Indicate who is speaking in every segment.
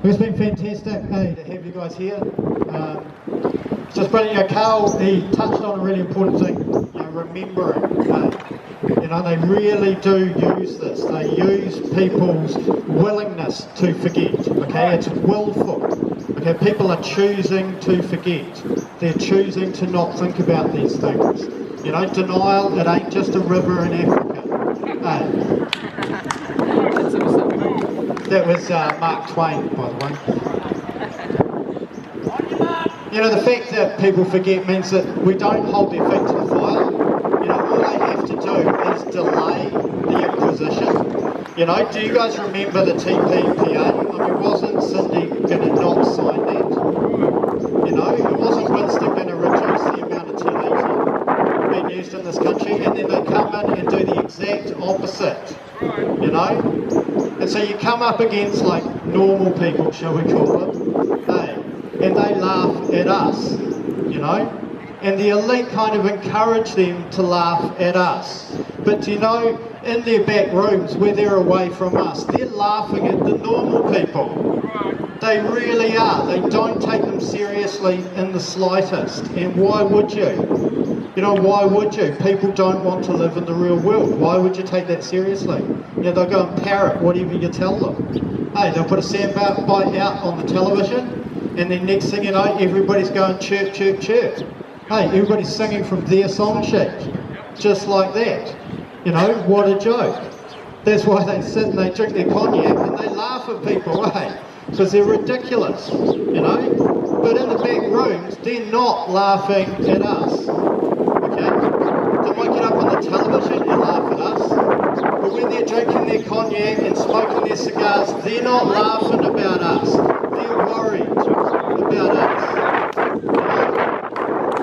Speaker 1: It's been fantastic, hey, to have you guys here. It's just brilliant. Carl, he touched on a really important thing, remembering. They really do use this. They use people's willingness to forget. Okay, it's willful. Okay, people are choosing to forget. They're choosing to not think about these things. Denial, it ain't just a river in Africa. That was Mark Twain, by the way. The fact that people forget means that we don't hold their feet to the fire. All they have to do is delay the Inquisition. Do you guys remember the TPPA? Wasn't Cindy going to not sign that? It wasn't Winston going to reduce the amount of T80 being used in this country, and then they come in and do the exact opposite. And so you come up against like normal people, shall we call them, and they laugh at us, and the elite kind of encourage them to laugh at us. But in their back rooms where they're away from us, they're laughing at the normal people. They really are. They don't take them seriously in the slightest. And why would you? Why would you? People don't want to live in the real world. Why would you take that seriously? They'll go and parrot whatever you tell them. Hey, they'll put a soundbite out on the television, and then next thing you know, everybody's going chirp, chirp, chirp. Hey, everybody's singing from their song sheet, just like that. What a joke. That's why they sit and they drink their cognac and they laugh at people, because they're ridiculous, But in the back rooms, they're not laughing at us, okay? They might get up on the television and laugh at us, but when they're drinking their cognac and smoking their cigars, they're not laughing about us. They're worried about us.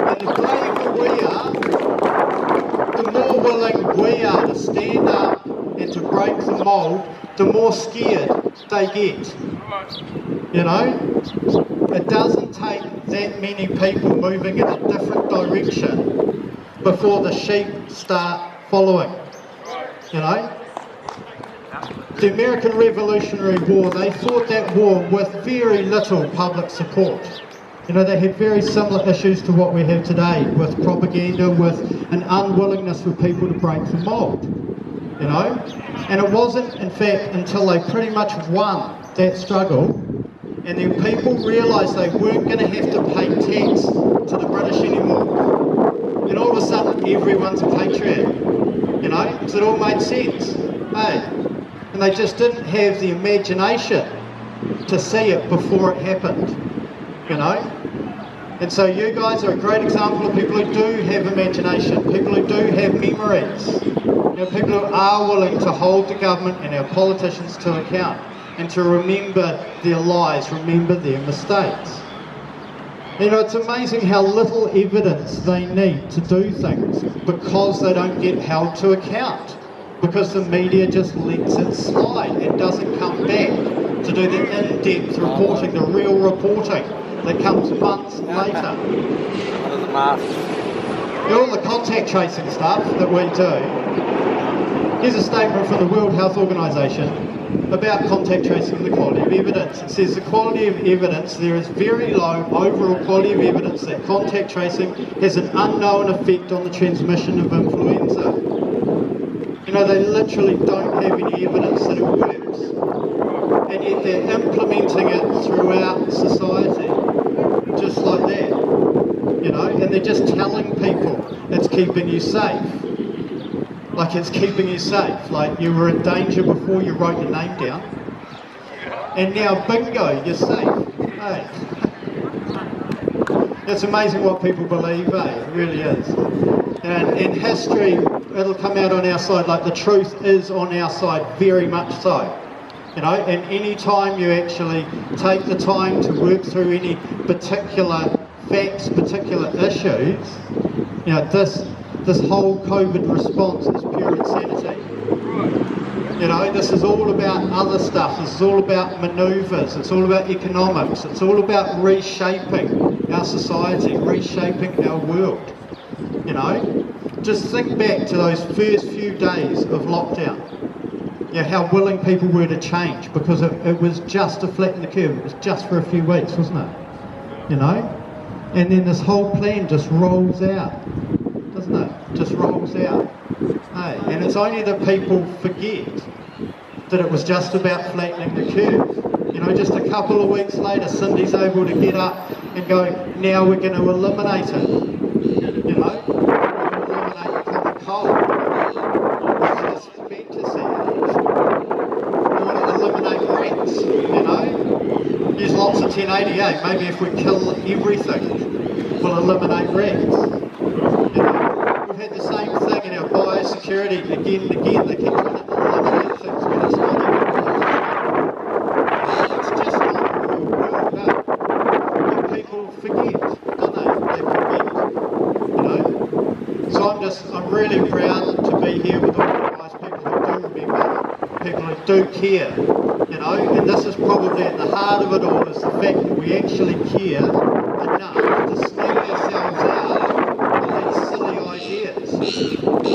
Speaker 1: And the braver we are, the more willing we are to stand up and to break the mould, the more scared they get. It doesn't take that many people moving in a different direction before the sheep start following. The American Revolutionary War, they fought that war with very little public support. They had very similar issues to what we have today, with propaganda, with an unwillingness for people to break the mould. And it wasn't, in fact, until they pretty much won that struggle, and then people realised they weren't going to have to pay tax to the British anymore. And all of a sudden, everyone's a patriot. Because it all made sense. And they just didn't have the imagination to see it before it happened. And so you guys are a great example of people who do have imagination, people who do have memories, people who are willing to hold the government and our politicians to account and to remember their lies, remember their mistakes. It's amazing how little evidence they need to do things because they don't get held to account, because the media just lets it slide and doesn't come back to do the in-depth reporting, the real reporting that comes months later. All the contact tracing stuff that we do. Here's a statement from the World Health Organization about contact tracing and the quality of evidence. It says the quality of evidence, there is very low overall quality of evidence that contact tracing has an unknown effect on the transmission of influenza. They literally don't have any evidence that it works. And yet they're implementing it throughout society, just like that. And they're just telling people it's keeping you safe. Like it's keeping you safe. Like you were in danger before you wrote your name down. And now, bingo, you're safe. Hey. It's amazing what people believe, It really is. And in history, it'll come out on our side, like the truth is on our side, very much so. And any time you actually take the time to work through any particular facts, particular issues, this whole COVID response is pure insanity. This is all about other stuff. This is all about manoeuvres. It's all about economics. It's all about reshaping our society, reshaping our world. Just think back to those first few days of lockdown. how willing people were to change, because it was just to flatten the curve. It was just for a few weeks, wasn't it? You know? And then this whole plan just rolls out, doesn't it? Just rolls out. Hey, and it's only that people forget that it was just about flattening the curve. You know, just a couple of weeks later, Cindy's able to get up and go, now we're going to eliminate it. You know, eliminate the common cold. It's just fantasy. We want to eliminate rats, you know. Use lots of 1088. Maybe if we kill everything, we'll eliminate rats. You know, we've had the same thing in our biosecurity again and again. They keep trying to eliminate things when it's not even possible. It's just not the real world, no. And people forget, don't they? They forget, you know. So I'm really proud to be here with all you guys, people who do remember, people who do care, you know. And this is probably at the heart of it all, is the fact that we actually care enough to snap ourselves out of these silly ideas.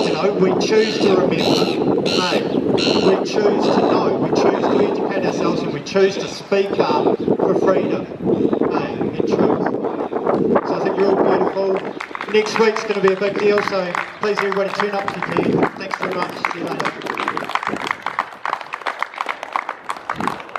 Speaker 1: You know, we choose to remember, hey, we choose to know, we choose to educate ourselves, and we choose to speak up for freedom, hey, and truth. So I think you're all beautiful. Next week's going to be a big deal, so please everybody tune up if you can. Thanks very much. See you later.